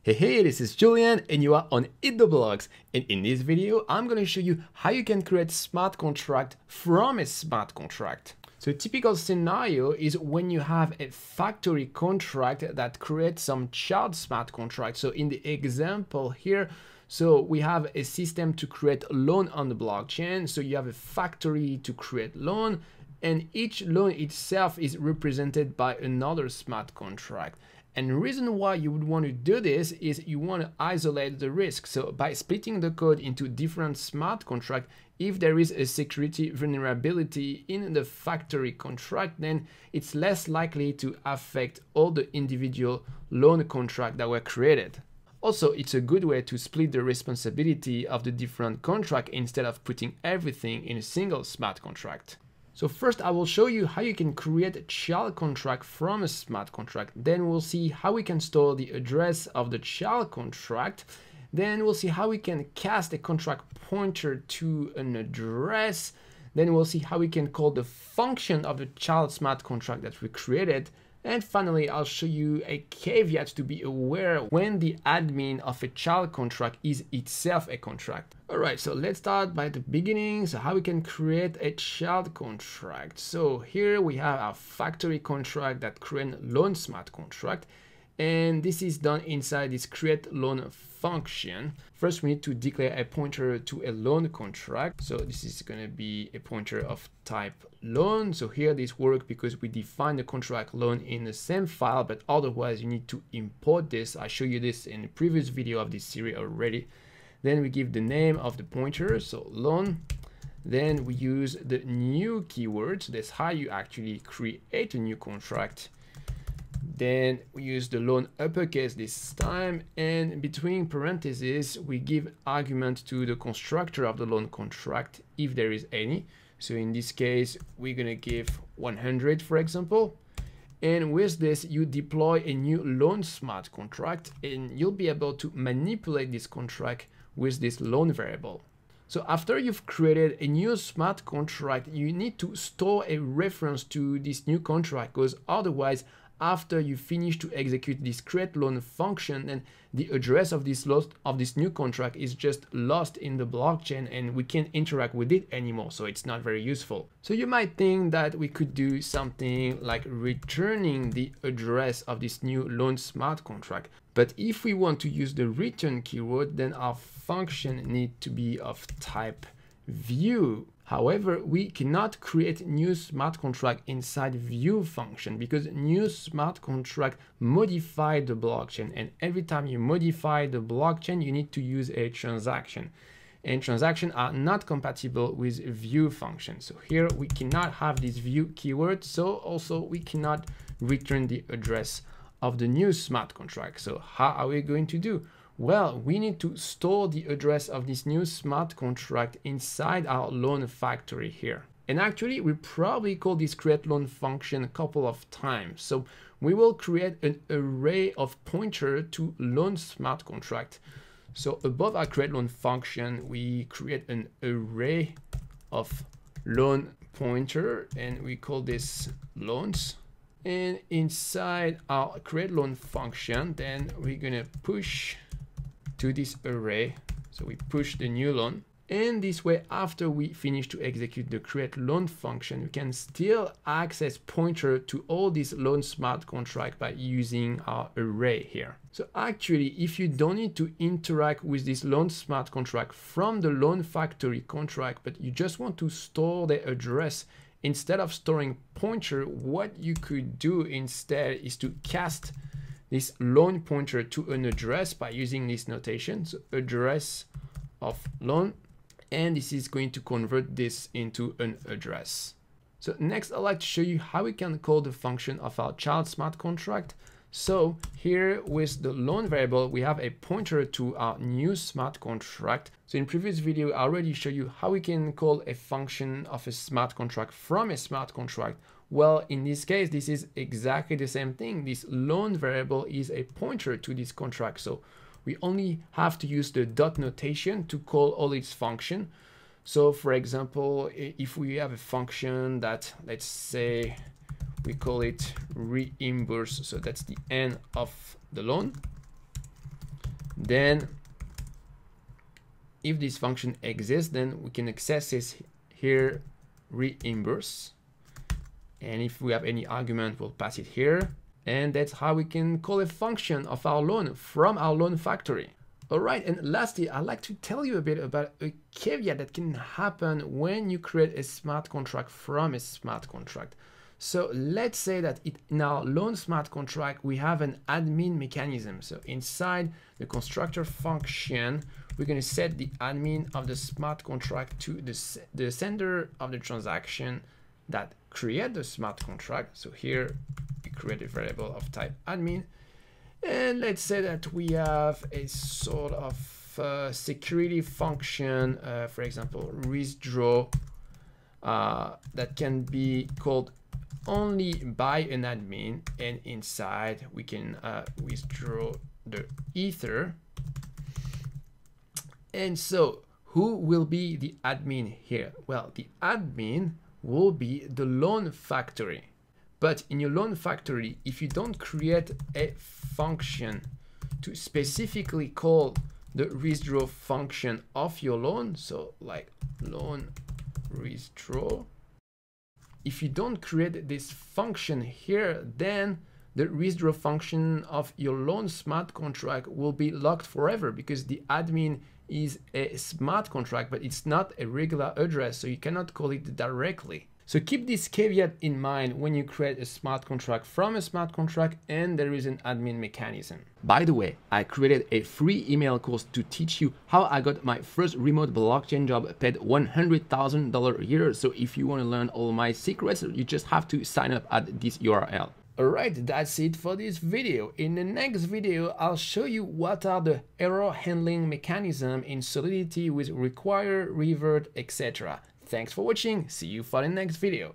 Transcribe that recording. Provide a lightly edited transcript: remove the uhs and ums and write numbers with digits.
Hey, this is Julian and you are on Eat the Blocks, and in this video I'm going to show you how you can create smart contract from a smart contract. So a typical scenario is when you have a factory contract that creates some child smart contract. So in the example here, so we have a system to create loan on the blockchain. So you have a factory to create loan, and each loan itself is represented by another smart contract. And the reason why you would want to do this is you want to isolate the risk. So by splitting the code into different smart contracts, if there is a security vulnerability in the factory contract, then it's less likely to affect all the individual loan contracts that were created. Also, it's a good way to split the responsibility of the different contracts instead of putting everything in a single smart contract. So first I will show you how you can create a child contract from a smart contract. Then we'll see how we can store the address of the child contract. Then we'll see how we can cast a contract pointer to an address. Then we'll see how we can call the function of the child smart contract that we created. And finally, I'll show you a caveat to be aware when the admin of a child contract is itself a contract. All right, so let's start by the beginning. So how we can create a child contract. So here we have our factory contract that creates loan smart contract. And this is done inside this create loan function. First, we need to declare a pointer to a loan contract. So this is going to be a pointer of type loan. So here this works because we define the contract loan in the same file, but otherwise you need to import this. I showed you this in the previous video of this series already. Then we give the name of the pointer, so loan. Then we use the new keyword. So that's how you actually create a new contract. Then we use the loan uppercase this time, and between parentheses we give argument to the constructor of the loan contract if there is any. So in this case we're gonna give 100, for example. And with this you deploy a new loan smart contract, and you'll be able to manipulate this contract with this loan variable. So after you've created a new smart contract, you need to store a reference to this new contract, because otherwise after you finish to execute this create loan function, then the address of this new contract is just lost in the blockchain and we can't interact with it anymore, so it's not very useful. So you might think that we could do something like returning the address of this new loan smart contract, but if we want to use the return keyword, then our function needs to be of type view. However, we cannot create new smart contract inside view function because new smart contract modify the blockchain, and every time you modify the blockchain you need to use a transaction, and transactions are not compatible with view function. So here we cannot have this view keyword, so also we cannot return the address of the new smart contract. So how are we going to do? Well, we need to store the address of this new smart contract inside our loan factory here. And actually, we probably call this create loan function a couple of times. So we will create an array of pointer to loan smart contract. So above our create loan function, we create an array of loan pointer, and we call this loans. And inside our create loan function, then we're gonna push to this array. So we push the new loan, and this way after we finish to execute the create loan function, we can still access pointer to all these loan smart contract by using our array here. So actually, if you don't need to interact with this loan smart contract from the loan factory contract, but you just want to store the address instead of storing pointer, what you could do instead is to cast this loan pointer to an address by using this notation, so address of loan, and this is going to convert this into an address. So next I'd like to show you how we can call the function of our child smart contract. So here with the loan variable, we have a pointer to our new smart contract. So in previous video, I already showed you how we can call a function of a smart contract from a smart contract. Well, in this case, this is exactly the same thing. This loan variable is a pointer to this contract. So we only have to use the dot notation to call all its function. So for example, if we have a function that, let's say, we call it reimburse, so that's the end of the loan. Then if this function exists, then we can access this here, reimburse. And if we have any argument, we'll pass it here. And that's how we can call a function of our loan from our loan factory. All right, and lastly, I'd like to tell you a bit about a caveat that can happen when you create a smart contract from a smart contract. So let's say that in our loan smart contract, we have an admin mechanism. So inside the constructor function, we're going to set the admin of the smart contract to the sender of the transaction that create the smart contract. So here we create a variable of type admin. And let's say that we have a sort of security function, for example, withdraw, that can be called only by an admin, and inside we can withdraw the ether. And so who will be the admin here? Well, the admin will be the loan factory. But in your loan factory, if you don't create a function to specifically call the withdraw function of your loan, so like loan withdraw, if you don't create this function here, then the withdraw function of your loan smart contract will be locked forever, because the admin is a smart contract, but it's not a regular address, so you cannot call it directly. So keep this caveat in mind when you create a smart contract from a smart contract and there is an admin mechanism. By the way, I created a free email course to teach you how I got my first remote blockchain job, paid $100,000 a year. So if you want to learn all my secrets, you just have to sign up at this URL. Alright, that's it for this video. In the next video, I'll show you what are the error handling mechanism in Solidity with require, revert, etc. Thanks for watching. See you for the next video.